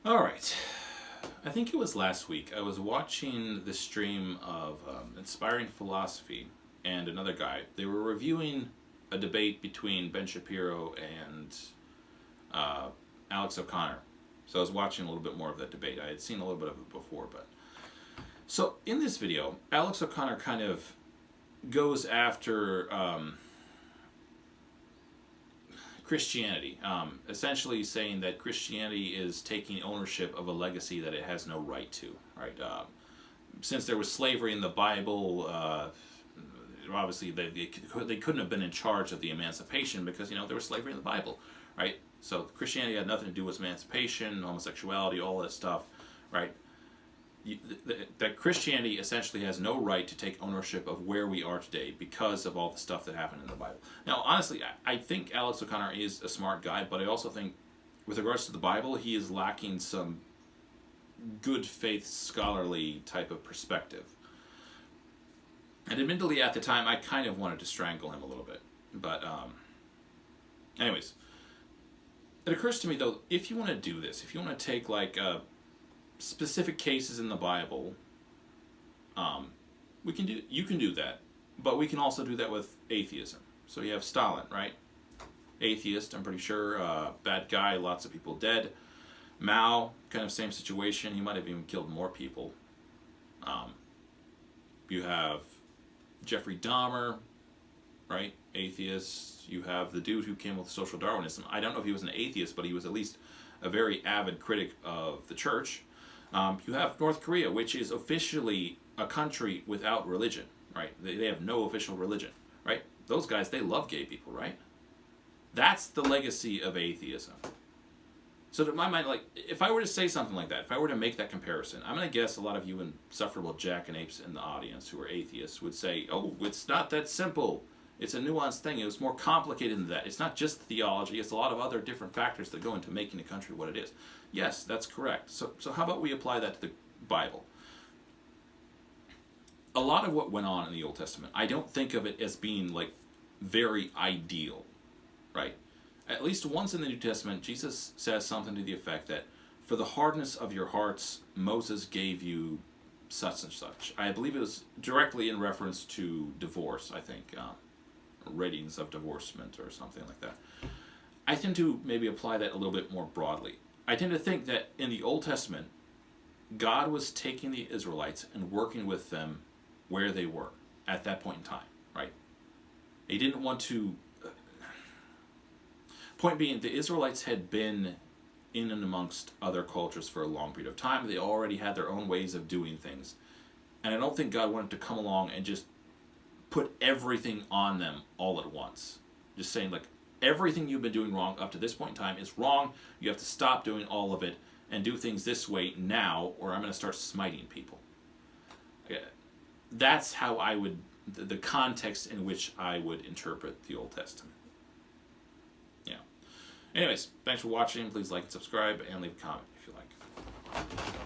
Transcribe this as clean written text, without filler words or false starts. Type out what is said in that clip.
All right. I think it was last week. I was watching the stream of Inspiring Philosophy and another guy. They were reviewing a debate between Ben Shapiro and Alex O'Connor. So I was watching a little bit more of that debate. I had seen a little bit of it before, but so in this video, Alex O'Connor kind of goes after Christianity, essentially saying that Christianity is taking ownership of a legacy that it has no right to. Right? Since there was slavery in the Bible, obviously they couldn't have been in charge of the emancipation because there was slavery in the Bible, right? So Christianity had nothing to do with emancipation, homosexuality, all that stuff, right? That Christianity essentially has no right to take ownership of where we are today because of all the stuff that happened in the Bible. Now, honestly, I think Alex O'Connor is a smart guy, but I also think with regards to the Bible, he is lacking some good faith scholarly type of perspective. And admittedly, at the time, I kind of wanted to strangle him a little bit. But anyways, it occurs to me, though, if you want to do this, if you want to take like specific cases in the Bible, you can do that, but we can also do that with atheism. So you have Stalin, right? Atheist, I'm pretty sure, bad guy, lots of people dead. Mao, kind of same situation. He might have even killed more people. You have Jeffrey Dahmer, right? Atheist. You have the dude who came with social Darwinism. I don't know if he was an atheist, but he was at least a very avid critic of the church. You have North Korea, which is officially a country without religion, right? They have no official religion, right? Those guys, they love gay people, right? That's the legacy of atheism. So to my mind, like, if I were to say something like that, if I were to make that comparison, I'm going to guess a lot of you insufferable jackanapes in the audience who are atheists would say, oh, it's not that simple. It's a nuanced thing. It was more complicated than that. It's not just theology. It's a lot of other different factors that go into making a country what it is. Yes, that's correct. So how about we apply that to the Bible? A lot of what went on in the Old Testament, I don't think of it as being like very ideal, right? At least once in the New Testament, Jesus says something to the effect that for the hardness of your hearts, Moses gave you such and such. I believe it was directly in reference to divorce, I think. Ratings of divorcement or something like that. I tend to maybe apply that a little bit more broadly. I tend to think that in the Old Testament, God was taking the Israelites and working with them where they were at that point in time, right? He didn't want to... Point being, the Israelites had been in and amongst other cultures for a long period of time. They already had their own ways of doing things. And I don't think God wanted to come along and just put everything on them all at once. Just saying, like, everything you've been doing wrong up to this point in time is wrong. You have to stop doing all of it and do things this way now, or I'm going to start smiting people. That's how I would, the context in which I would interpret the Old Testament. Yeah. Anyways, thanks for watching. Please like and subscribe and leave a comment if you like.